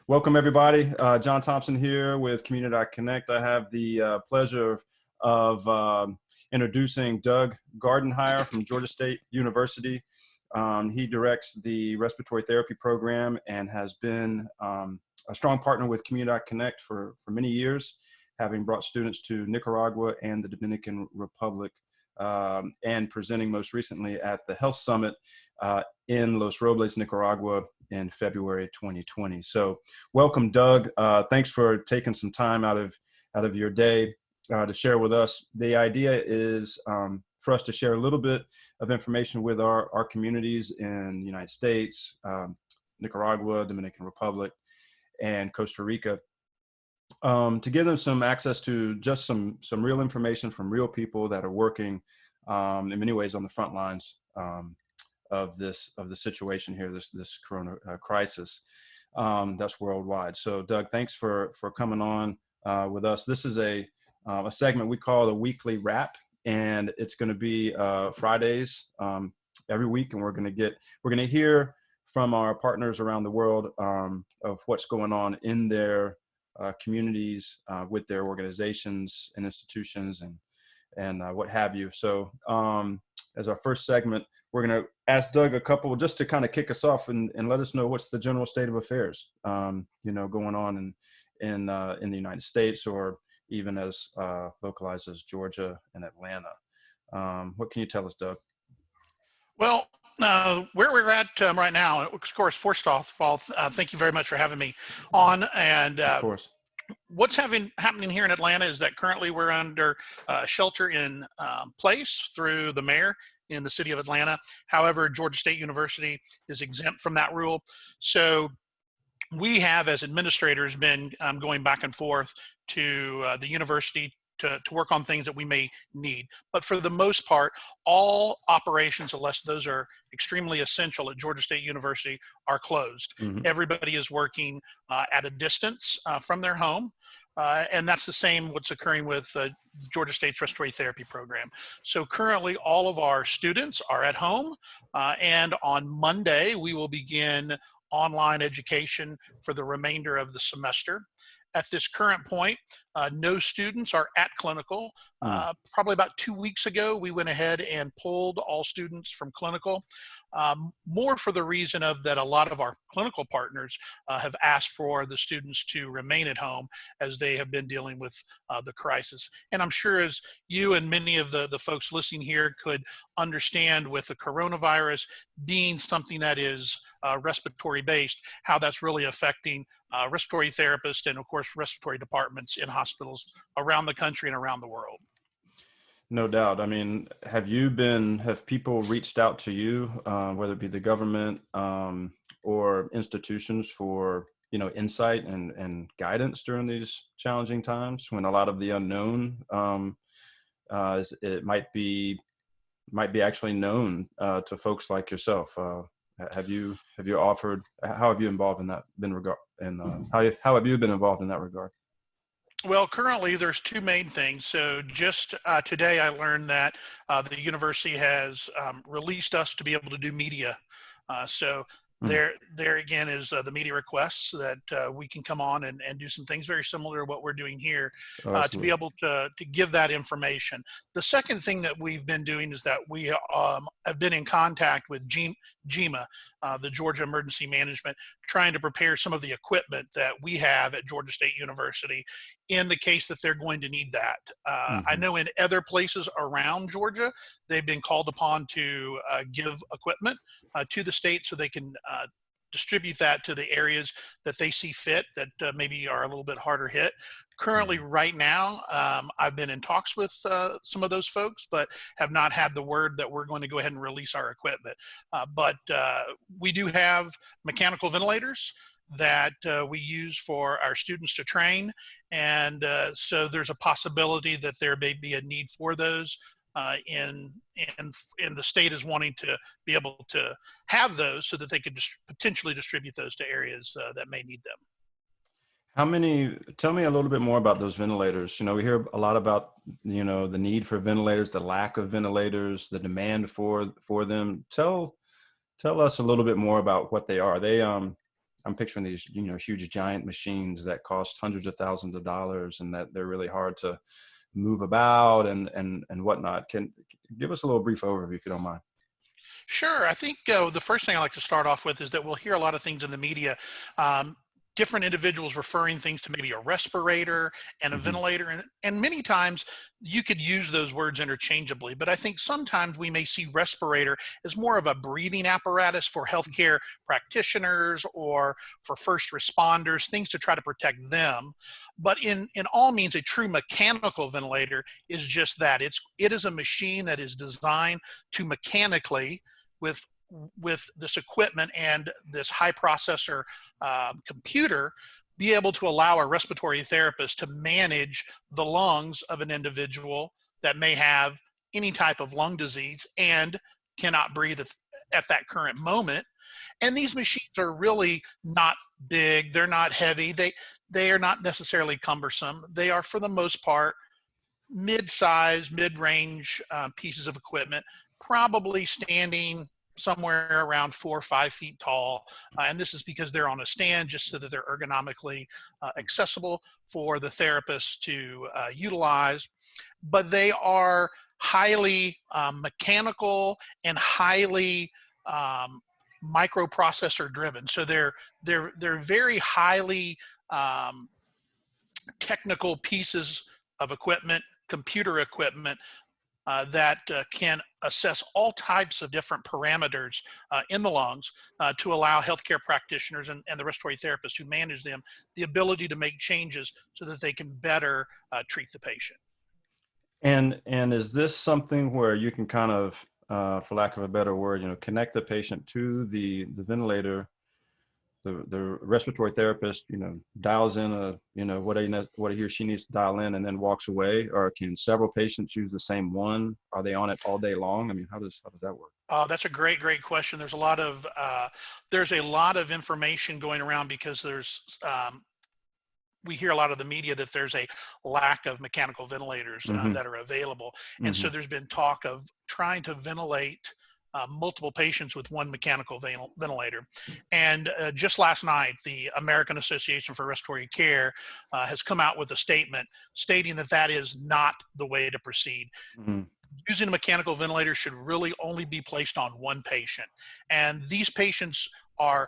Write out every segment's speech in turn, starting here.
Welcome, everybody. John Thompson here with Community.Connect. I have the pleasure of introducing Doug Gardenhire from Georgia State University. He directs the respiratory therapy program and has been a strong partner with Community.Connect for many years, having brought students to Nicaragua and the Dominican Republic, and presenting most recently at the Health Summit in Los Robles, Nicaragua in February 2020. So welcome, Doug. Thanks for taking some time out of your day to share with us. The idea is for us to share a little bit of information with our communities in the United States, Nicaragua, Dominican Republic, and Costa Rica, to give them some access to just some real information from real people that are working in many ways on the front lines of the situation here, this corona crisis that's worldwide. So Doug, thanks for coming on with us. This is a segment we call the weekly wrap, and it's going to be Fridays every week, and we're going to hear from our partners around the world of what's going on in their communities with their organizations and institutions and what have you. So as our first segment, we're going to ask Doug a couple just to kind of kick us off and let us know what's the general state of affairs, going on in the United States, or even as localized as Georgia and Atlanta. What can you tell us, Doug? Well, where we're at right now, of course, first off, thank you very much for having me on. And of course. What's happening here in Atlanta is that currently we're under shelter in place through the mayor in the city of Atlanta. However, Georgia State University is exempt from that rule. So we have, as administrators, been going back and forth to the university to work on things that we may need. But for the most part, all operations, unless those are extremely essential at Georgia State University, are closed. Mm-hmm. Everybody is working at a distance from their home. And that's the same what's occurring with Georgia State's respiratory therapy program. So currently all of our students are at home, and on Monday we will begin online education for the remainder of the semester. At this current point, no students are at clinical. Probably about 2 weeks ago, we went ahead and pulled all students from clinical, more for the reason of that a lot of our clinical partners have asked for the students to remain at home as they have been dealing with the crisis. And I'm sure as you and many of the folks listening here could understand, with the coronavirus being something that is respiratory based, how that's really affecting respiratory therapists and of course respiratory departments in hospitals around the country and around the world. No doubt. I mean, have people reached out to you, whether it be the government or institutions, for insight and guidance during these challenging times when a lot of the unknown it might be actually known to folks like yourself? Have you offered? How have you involved in that regard? And how have you been involved in that regard? Well, currently there's two main things. So just today I learned that the university has released us to be able to do media. There again is the media requests that we can come on and do some things very similar to what we're doing here to be able to give that information. The second thing that we've been doing is that we have been in contact with GEMA, the Georgia Emergency Management, trying to prepare some of the equipment that we have at Georgia State University in the case that they're going to need that. I know in other places around Georgia, they've been called upon to give equipment to the state so they can distribute that to the areas that they see fit that maybe are a little bit harder hit. Currently, right now, I've been in talks with some of those folks, but have not had the word that we're going to go ahead and release our equipment. But we do have mechanical ventilators that we use for our students to train. And so there's a possibility that there may be a need for those. And the state is wanting to be able to have those so that they could potentially distribute those to areas that may need them. Tell me a little bit more about those ventilators. We hear a lot about, the need for ventilators, the lack of ventilators, the demand for them. Tell us a little bit more about what they are. I'm picturing these, huge giant machines that cost hundreds of thousands of dollars, and that they're really hard to move about and whatnot. Can give us a little brief overview if you don't mind. Sure. I think the first thing I like to start off with is that we'll hear a lot of things in the media. Um, Different individuals referring things to maybe a respirator and a Hmm. ventilator. And many times you could use those words interchangeably, but I think sometimes we may see respirator as more of a breathing apparatus for healthcare practitioners or for first responders, things to try to protect them. But in all means, a true mechanical ventilator is just that. It is a machine that is designed to mechanically with this equipment and this high processor computer be able to allow a respiratory therapist to manage the lungs of an individual that may have any type of lung disease and cannot breathe at that current moment. And these machines are really not big, they're not heavy, they are not necessarily cumbersome. They are, for the most part, mid-size, mid-range pieces of equipment, probably standing somewhere around 4 or 5 feet tall. And this is because they're on a stand just so that they're ergonomically accessible for the therapist to utilize. But they are highly mechanical and highly microprocessor driven. So they're very highly um, technical pieces of equipment, computer equipment that can assess all types of different parameters in the lungs to allow healthcare practitioners and the respiratory therapists who manage them the ability to make changes so that they can better treat the patient. And is this something where you can kind of, for lack of a better word, connect the patient to the ventilator? The respiratory therapist, dials in what he or she needs to dial in, and then walks away. Or can several patients use the same one? Are they on it all day long? I mean, how does that work? That's a great question. There's a lot of information going around because we hear a lot of the media that there's a lack of mechanical ventilators Hmm. that are available. And Hmm. so there's been talk of trying to ventilate multiple patients with one mechanical ventilator. And just last night, the American Association for Respiratory Care has come out with a statement stating that that is not the way to proceed. Hmm. Using a mechanical ventilator should really only be placed on one patient. And these patients are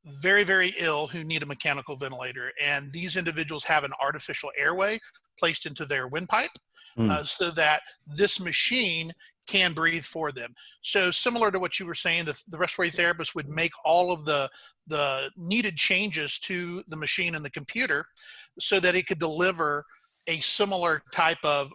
very ill who need a mechanical ventilator. And these individuals have an artificial airway placed into their windpipe Hmm. so that this machine can breathe for them. So similar to what you were saying, the respiratory therapist would make all of the needed changes to the machine and the computer so that it could deliver a similar type of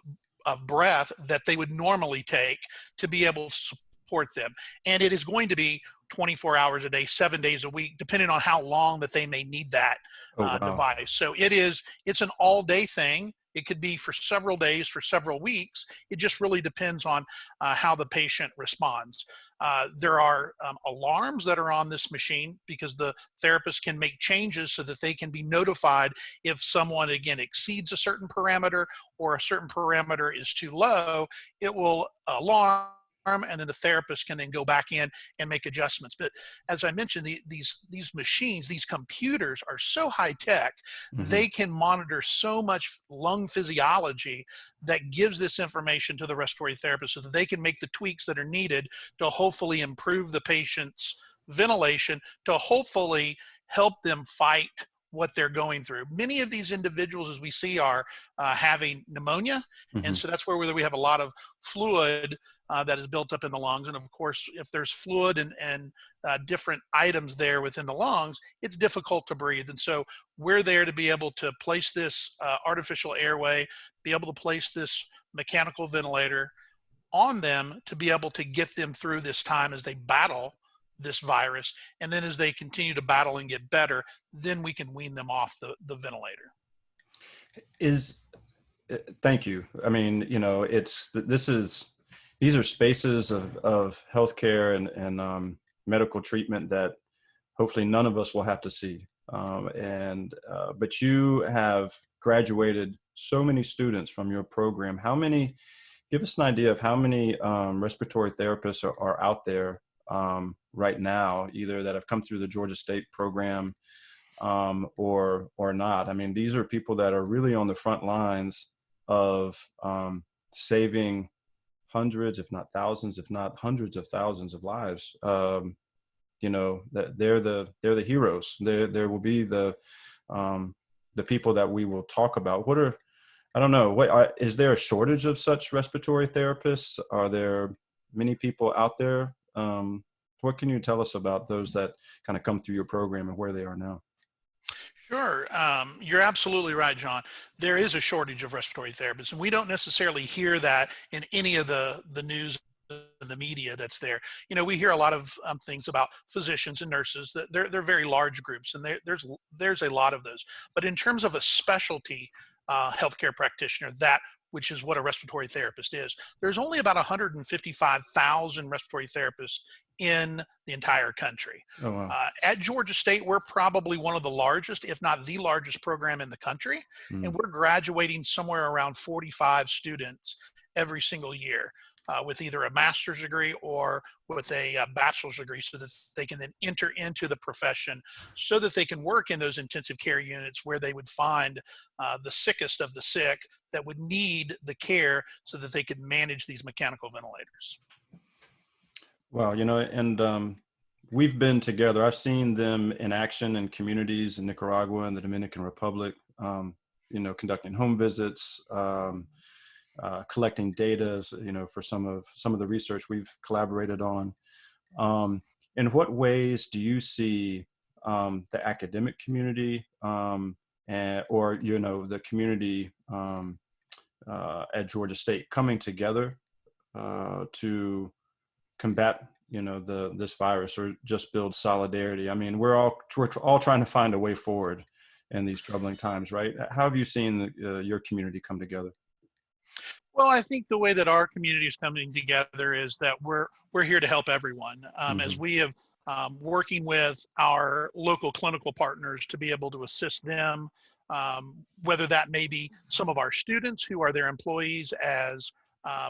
breath that they would normally take to be able to support them. And it is going to be 24 hours a day, 7 days a week, depending on how long that they may need that Oh, wow. device. So it's an all day thing. It could be for several days, for several weeks. It just really depends on how the patient responds. There are alarms that are on this machine because the therapist can make changes so that they can be notified if someone, again, exceeds a certain parameter or a certain parameter is too low. It will alarm, and then the therapist can then go back in and make adjustments. But as I mentioned, these machines, these computers are so high tech, Hmm. they can monitor so much lung physiology that gives this information to the respiratory therapist so that they can make the tweaks that are needed to hopefully improve the patient's ventilation, to hopefully help them fight what they're going through. Many of these individuals, as we see, are having pneumonia. And Hmm. so that's where we have a lot of fluid that is built up in the lungs. And of course, if there's fluid and different items there within the lungs, it's difficult to breathe. And so we're there to be able to place this artificial airway, be able to place this mechanical ventilator on them to be able to get them through this time as they battle this virus. And then as they continue to battle and get better, then we can wean them off the ventilator. Is Thank you. I mean, these are spaces of healthcare and medical treatment that hopefully none of us will have to see. But you have graduated so many students from your program. Give us an idea of how many respiratory therapists are out there right now, either that have come through the Georgia State program or not. I mean, these are people that are really on the front lines of saving hundreds, if not thousands, if not hundreds of thousands of lives. That they're the heroes. There will be the people that we will talk about. I don't know. Is there a shortage of such respiratory therapists? Are there many people out there? What can you tell us about those that kind of come through your program and where they are now? Sure. You're absolutely right, John. There is a shortage of respiratory therapists, and we don't necessarily hear that in any of the news and the media that's there. We hear a lot of things about physicians and nurses. That they're very large groups, and there's a lot of those. But in terms of a specialty healthcare practitioner, that which is what a respiratory therapist is, there's only about 155,000 respiratory therapists in the entire country. Oh, wow. At Georgia State, we're probably one of the largest, if not the largest program in the country. And Mm. we're graduating somewhere around 45 students every single year with either a master's degree or with a bachelor's degree, so that they can then enter into the profession, so that they can work in those intensive care units where they would find the sickest of the sick that would need the care, so that they could manage these mechanical ventilators. Wow, and we've been together. I've seen them in action in communities in Nicaragua and the Dominican Republic, conducting home visits, collecting data, for some of the research we've collaborated on. In what ways do you see the academic community or the community at Georgia State coming together to combat this virus, or just build solidarity? I mean, we're all trying to find a way forward in these troubling times, right? How have you seen your community come together? Well, I think the way that our community is coming together is that we're here to help everyone. As Hmm. we have working with our local clinical partners to be able to assist them, whether that may be some of our students who are their employees as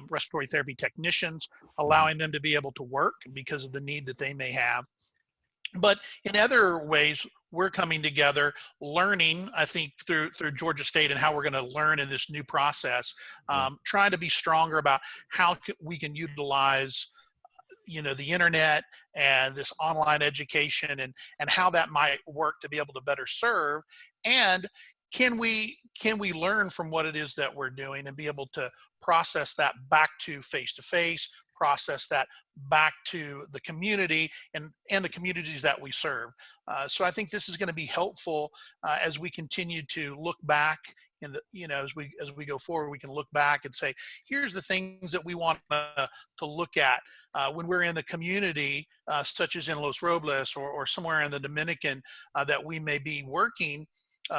respiratory therapy technicians, Hmm. allowing them to be able to work because of the need that they may have. But in other ways, we're coming together, learning, I think, through Georgia State, and how we're going to learn in this new process, Yeah. trying to be stronger about how we can utilize the internet and this online education, and how that might work to be able to better serve. And can we learn from what it is that we're doing, and be able to process that back to face to face, process that back to the community, and the communities that we serve. So I think this is going to be helpful as we continue to look back in the as we go forward. We can look back and say, here's the things that we want to look at when we're in the community, such as in Los Robles, or somewhere in the Dominican, that we may be working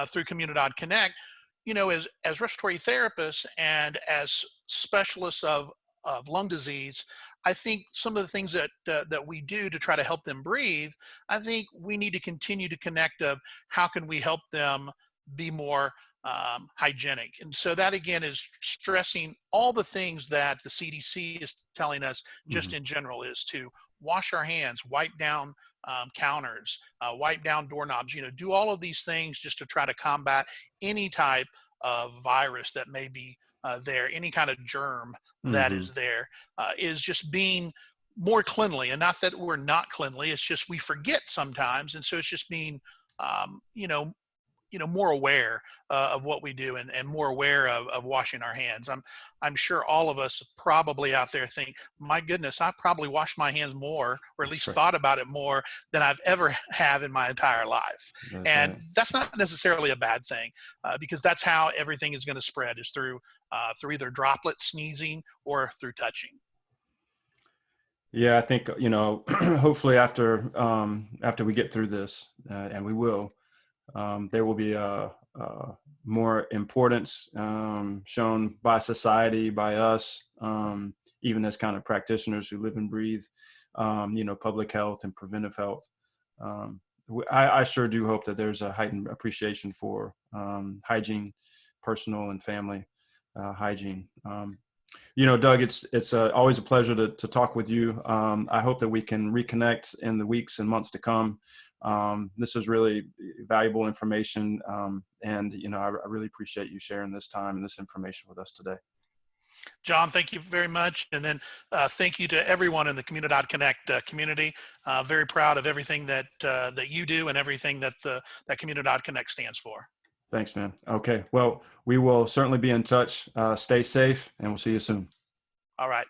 through Comunidad Connect. As respiratory therapists and as specialists of lung disease, I think some of the things that we do to try to help them breathe, I think we need to continue to connect of how can we help them be more hygienic. And so that again is stressing all the things that the CDC is telling us just Hmm. in general, is to wash our hands, wipe down counters, wipe down doorknobs, do all of these things just to try to combat any type of virus that may be there, any kind of germ that Hmm. is there, is just being more cleanly. And not that we're not cleanly, it's just we forget sometimes. And so it's just being, um, you know, more aware of what we do, and more aware of washing our hands. I'm sure all of us probably out there think, my goodness, I've probably washed my hands more, or at That's least right. thought about it more than I've ever have in my entire life. That's And right. that's not necessarily a bad thing, because that's how everything is going to spread, is through either droplet sneezing or through touching. Yeah, I think hopefully after we get through this, and we will, there will be a more importance shown by society, by us, even as kind of practitioners who live and breathe, public health and preventive health. I sure do hope that there's a heightened appreciation for hygiene, personal and family hygiene. Doug, it's always a pleasure to talk with you. I hope that we can reconnect in the weeks and months to come. This is really valuable information, and I really appreciate you sharing this time and this information with us today. John, thank you very much. And then thank you to everyone in the Community.Connect community. Very proud of everything that you do and everything that that Community.Connect stands for. Thanks, man. Okay. Well, we will certainly be in touch. Stay safe, and we'll see you soon. All right.